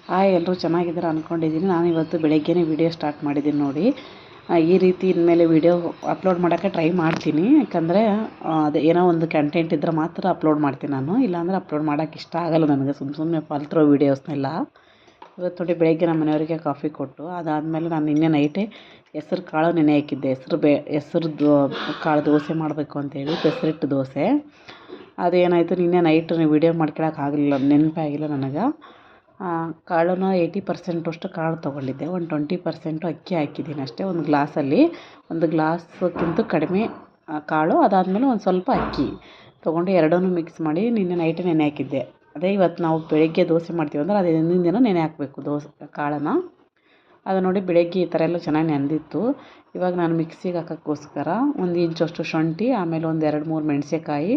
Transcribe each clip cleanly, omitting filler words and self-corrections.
Hi ಎಲ್ಲರೂ ಚೆನ್ನಾಗಿದ್ದೀರಾ ಅಂದ್ಕೊಂಡಿದ್ದೀನಿ. ನಾನು ಇವತ್ತು ಬೆಳಗ್ಗೆನೇ ವಿಡಿಯೋ ಸ್ಟಾರ್ಟ್ ಮಾಡಿದ್ದೀನಿ ನೋಡಿ. ಈ ರೀತಿ ಇನ್ಮೇಲೆ ವಿಡಿಯೋ ಅಪ್ಲೋಡ್ ಮಾಡೋಕ್ಕೆ ಟ್ರೈ ಮಾಡ್ತೀನಿ. ಯಾಕಂದರೆ ಅದು ಏನೋ ಒಂದು ಕಂಟೆಂಟ್ ಇದ್ದರೆ ಮಾತ್ರ ಅಪ್ಲೋಡ್ ಮಾಡ್ತೀನಿ ನಾನು. ಇಲ್ಲಾಂದರೆ ಅಪ್ಲೋಡ್ ಮಾಡೋಕ್ಕೆ ಇಷ್ಟ ಆಗಲ್ಲ ನನಗೆ ಸುಮ್ಮನೆ ಫಾಲ್ತು ವೀಡಿಯೋಸ್ನೆಲ್ಲ. ಇವತ್ತು ನೋಡಿ ಬೆಳಗ್ಗೆ ನಮ್ಮ ಮನೆಯವರಿಗೆ ಕಾಫಿ ಕೊಟ್ಟು ಅದಾದಮೇಲೆ ನಾನು ನಿನ್ನೆ ನೈಟೇ ಹೆಸ್ರು ಕಾಳು ನೆನೆ ಹಾಕಿದ್ದೆ. ಹೆಸ್ರದ್ದು ಕಾಳು ದೋಸೆ ಮಾಡಬೇಕು ಅಂತೇಳಿ ಹೆಸರಿಟ್ಟು ದೋಸೆ. ಅದೇನಾಯಿತು ನಿನ್ನೆ ನೈಟ್ ವಿಡಿಯೋ ಮಾಡ್ಕೊಳಕ್ಕಾಗಲಿಲ್ಲ, ನೆನಪೇ ಆಗಿಲ್ಲ ನನಗೆ. ಕಾಳನ್ನು 80% ಅಷ್ಟು ಕಾಳು ತೊಗೊಂಡಿದ್ದೆ. ಒಂದು 20% ಅಕ್ಕಿ ಹಾಕಿದ್ದೀನಿ ಅಷ್ಟೇ. ಒಂದು ಗ್ಲಾಸಲ್ಲಿ ಒಂದು ಗ್ಲಾಸ್ಕ್ಕಿಂತ ಕಡಿಮೆ ಕಾಳು, ಅದಾದಮೇಲೆ ಒಂದು ಸ್ವಲ್ಪ ಅಕ್ಕಿ ತೊಗೊಂಡು ಎರಡನ್ನೂ ಮಿಕ್ಸ್ ಮಾಡಿ ನಿನ್ನೆ ನೈಟೇ ನೆನೆ ಹಾಕಿದ್ದೆ. ಅದೇ ಇವತ್ತು ನಾವು ಬೆಳಗ್ಗೆ ದೋಸೆ ಮಾಡ್ತೀವಿ ಅಂದರೆ ಅದು ಹಿಂದಿನ ದಿನ ನೆನೆ ಹಾಕಬೇಕು ಕಾಳನ್ನು. ಅದು ನೋಡಿ ಬೆಳಗ್ಗೆ ಈ ಥರ ಎಲ್ಲ ಚೆನ್ನಾಗಿ ನೆಂದಿತ್ತು. ಇವಾಗ ನಾನು ಮಿಕ್ಸಿಗೆ ಹಾಕೋಕ್ಕೋಸ್ಕರ 1 ಇಂಚಷ್ಟು ಶುಂಠಿ, ಆಮೇಲೆ ಒಂದು 2-3 ಮೆಣಸಿನ್ಕಾಯಿ,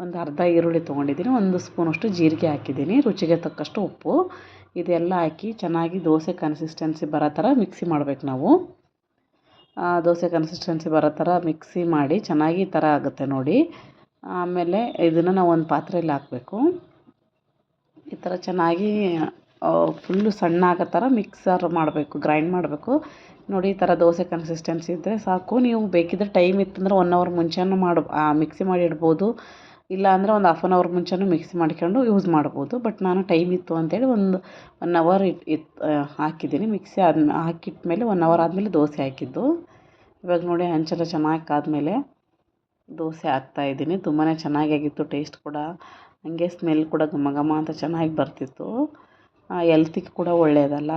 ಒಂದು ಅರ್ಧ ಈರುಳ್ಳಿ ತೊಗೊಂಡಿದ್ದೀನಿ, 1 ಸ್ಪೂನಷ್ಟು ಜೀರಿಗೆ ಹಾಕಿದ್ದೀನಿ, ರುಚಿಗೆ ತಕ್ಕಷ್ಟು ಉಪ್ಪು. ಇದೆಲ್ಲ ಹಾಕಿ ಚೆನ್ನಾಗಿ ದೋಸೆ ಕನ್ಸಿಸ್ಟೆನ್ಸಿ ಬರೋ ಥರ ಮಿಕ್ಸಿ ಮಾಡಬೇಕು ನಾವು. ದೋಸೆ ಕನ್ಸಿಸ್ಟೆನ್ಸಿ ಬರೋ ಥರ ಮಿಕ್ಸಿ ಮಾಡಿ ಚೆನ್ನಾಗಿ ಈ ಥರ ಆಗುತ್ತೆ ನೋಡಿ. ಆಮೇಲೆ ಇದನ್ನು ನಾವು ಒಂದು ಪಾತ್ರೆಯಲ್ಲಿ ಹಾಕಬೇಕು. ಈ ಥರ ಚೆನ್ನಾಗಿ ಫುಲ್ಲು ಸಣ್ಣ ಆಗೋ ಥರ ಮಿಕ್ಸರ್ ಮಾಡಬೇಕು, ಗ್ರೈಂಡ್ ಮಾಡಬೇಕು ನೋಡಿ. ಈ ಥರ ದೋಸೆ ಕನ್ಸಿಸ್ಟೆನ್ಸಿ ಇದ್ದರೆ ಸಾಕು. ನೀವು ಬೇಕಿದ್ದರೆ ಟೈಮ್ ಇತ್ತಂದ್ರೆ 1 ಅವರ್ ಮುಂಚೆನೂ ಮಿಕ್ಸಿ ಮಾಡಿ ಇಡ್ಬೋದು. ಇಲ್ಲ ಅಂದರೆ ಒಂದು ಹಾಫ್ ಆನ್ ಅವರ್ ಮುಂಚೆನೂ ಮಿಕ್ಸಿ ಮಾಡ್ಕೊಂಡು ಯೂಸ್ ಮಾಡ್ಬೋದು. ಬಟ್ ನಾನು ಟೈಮ್ ಇತ್ತು ಅಂತೇಳಿ 1 ಅವರ್ ಹಾಕಿದ್ದೀನಿ. ಮಿಕ್ಸಿ ಹಾಕಿಟ್ಮೇಲೆ 1 ಅವರ್ ಆದಮೇಲೆ ದೋಸೆ ಹಾಕಿದ್ದು. ಇವಾಗ ನೋಡಿ ಹಂಚೆಲ್ಲ ಚೆನ್ನಾಗಿ ಕಾದ್ಮೇಲೆ ದೋಸೆ ಹಾಕ್ತಾಯಿದ್ದೀನಿ. ತುಂಬಾ ಚೆನ್ನಾಗಾಗಿತ್ತು, ಟೇಸ್ಟ್ ಕೂಡ ಹಾಗೆ ಸ್ಮೆಲ್ ಕೂಡ ಘಮ ಘಮ ಅಂತ ಚೆನ್ನಾಗಿ ಬರ್ತಿತ್ತು. ಎಲ್ತಿಗೆ ಕೂಡ ಒಳ್ಳೆಯದಲ್ಲ,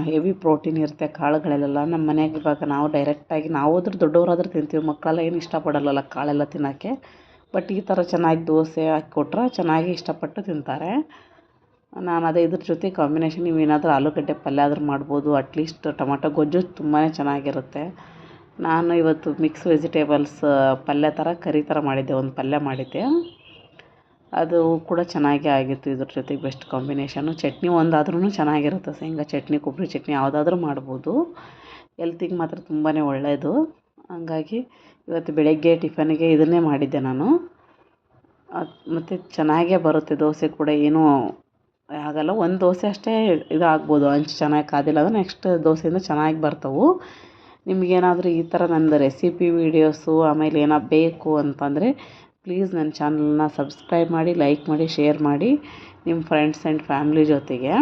ಹೆವಿ ಪ್ರೋಟೀನ್ ಇರುತ್ತೆ ಕಾಳುಗಳಲ್ಲೆಲ್ಲ. ನಮ್ಮ ಮನೆಯಾಗ ಇವಾಗ ನಾವು ಡೈರೆಕ್ಟಾಗಿ ನಾವಾದ್ರೂ ದೊಡ್ಡವರಾದ್ರೂ ತಿಂತೀವಿ, ಮಕ್ಕಳೆಲ್ಲ ಏನು ಇಷ್ಟಪಡಲ್ಲ ಕಾಳೆಲ್ಲ ತಿನ್ನೋಕ್ಕೆ. ಬಟ್ ಈ ಥರ ಚೆನ್ನಾಗಿ ದೋಸೆ ಹಾಕಿಕೊಟ್ರೆ ಚೆನ್ನಾಗಿ ಇಷ್ಟಪಟ್ಟು ತಿಂತಾರೆ. ನಾನು ಅದೇ ಇದ್ರ ಜೊತೆ ಕಾಂಬಿನೇಷನ್ ನೀವೇನಾದರೂ ಆಲೂಗಡ್ಡೆ ಪಲ್ಯ ಆದರೂ ಮಾಡ್ಬೋದು, ಅಟ್ಲೀಸ್ಟ್ ಟೊಮಾಟೊ ಗೊಜ್ಜು ತುಂಬಾ ಚೆನ್ನಾಗಿರುತ್ತೆ. ನಾನು ಇವತ್ತು ಮಿಕ್ಸ್ ವೆಜಿಟೇಬಲ್ಸ್ ಪಲ್ಯ ಥರ ಕರಿ ಥರ ಮಾಡಿದ್ದೆ, ಒಂದು ಪಲ್ಯ ಮಾಡಿದ್ದೆ. ಅದು ಕೂಡ ಚೆನ್ನಾಗೇ ಆಗಿತ್ತು. ಇದ್ರ ಜೊತೆಗೆ ಬೆಸ್ಟ್ ಕಾಂಬಿನೇಷನ್ನು. ಚಟ್ನಿ ಒಂದಾದ್ರೂ ಚೆನ್ನಾಗಿರುತ್ತೆ, ಶೇಂಗಾ ಚಟ್ನಿ, ಕೊಬ್ಬರಿ ಚಟ್ನಿ ಯಾವುದಾದ್ರೂ ಮಾಡ್ಬೋದು. ಎಲ್ತಿಗೆ ಮಾತ್ರ ತುಂಬಾ ಒಳ್ಳೆಯದು. ಹಂಗಾಗಿ ಇವತ್ತು ಬೆಳಗ್ಗೆ ಟಿಫನ್ನಿಗೆ ಇದನ್ನೇ ಮಾಡಿದ್ದೆ ನಾನು. ಮತ್ತು ಚೆನ್ನಾಗೇ ಬರುತ್ತೆ ದೋಸೆ ಕೂಡ, ಏನೂ ಆಗಲ್ಲ. ಒಂದು ದೋಸೆ ಅಷ್ಟೇ ಇದಾಗ್ಬೋದು, ಹಂಚು ಚೆನ್ನಾಗಿ ಕಾದಿಲ್ಲ ಅಂದರೆ ನೆಕ್ಸ್ಟ್ ದೋಸೆಯಿಂದ ಚೆನ್ನಾಗಿ ಬರ್ತವೆ. ನಿಮಗೇನಾದರೂ ಈ ಥರ ನಂದು ರೆಸಿಪಿ ವೀಡಿಯೋಸು ಆಮೇಲೆ ಏನೋ ಬೇಕು ಅಂತಂದರೆ ಪ್ಲೀಸ್ ನನ್ನ ಚಾನಲ್ನ ಸಬ್ಸ್ಕ್ರೈಬ್ ಮಾಡಿ, ಲೈಕ್ ಮಾಡಿ, ಶೇರ್ ಮಾಡಿ ನಿಮ್ಮ ಫ್ರೆಂಡ್ಸ್ ಆ್ಯಂಡ್ ಫ್ಯಾಮ್ಲಿ ಜೊತೆಗೆ.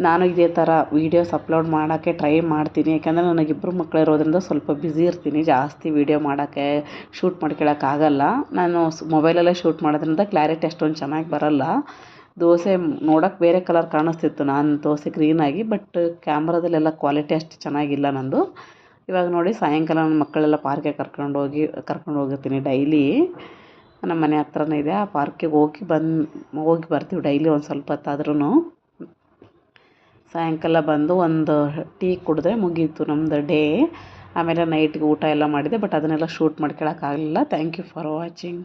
ನಾನು ಇದೇ ಥರ ವೀಡಿಯೋಸ್ ಅಪ್ಲೋಡ್ ಮಾಡೋಕ್ಕೆ ಟ್ರೈ ಮಾಡ್ತೀನಿ. ಯಾಕಂದರೆ ನನಗಿಬ್ಬರು ಮಕ್ಕಳಿರೋದ್ರಿಂದ ಸ್ವಲ್ಪ ಬ್ಯುಸಿ ಇರ್ತೀನಿ, ಜಾಸ್ತಿ ವೀಡಿಯೋ ಮಾಡೋಕ್ಕೆ ಶೂಟ್ ಮಾಡ್ಕೊಳಕ್ಕಾಗಲ್ಲ. ನಾನು ಮೊಬೈಲಲ್ಲೇ ಶೂಟ್ ಮಾಡೋದ್ರಿಂದ ಕ್ಲಾರಿಟಿ ಅಷ್ಟೊಂದು ಚೆನ್ನಾಗಿ ಬರೋಲ್ಲ. ದೋಸೆ ನೋಡೋಕ್ಕೆ ಬೇರೆ ಕಲರ್ ಕಾಣಿಸ್ತಿತ್ತು ನಾನು ದೋಸೆ ಗ್ರೀನಾಗಿ, ಬಟ್ ಕ್ಯಾಮ್ರಾದಲ್ಲೆಲ್ಲ ಕ್ವಾಲಿಟಿ ಅಷ್ಟು ಚೆನ್ನಾಗಿಲ್ಲ ನಂದು. ಇವಾಗ ನೋಡಿ ಸಾಯಂಕಾಲ ನನ್ನ ಮಕ್ಕಳೆಲ್ಲ ಪಾರ್ಕಿಗೆ ಕರ್ಕೊಂಡು ಹೋಗಿರ್ತೀನಿ ಡೈಲಿ. ನಮ್ಮ ಮನೆ ಹತ್ರನೇ ಇದೆ, ಆ ಪಾರ್ಕಿಗೆ ಹೋಗಿ ಬರ್ತೀವಿ ಡೈಲಿ ಒಂದು ಸ್ವಲ್ಪ ಹೊತ್ತಾದ್ರೂ. ಸಾಯಂಕಾಲ ಬಂದು ಒಂದು ಟೀ ಕುಡಿದ್ರೆ ಮುಗೀತು ನಮ್ಮದು ಡೇ. ಆಮೇಲೆ ನೈಟ್ಗೆ ಊಟ ಎಲ್ಲ ಮಾಡಿದೆ, ಬಟ್ ಅದನ್ನೆಲ್ಲ ಶೂಟ್ ಮಾಡ್ಕೊಳಕ್ಕಾಗಲಿಲ್ಲ. Thank you for watching.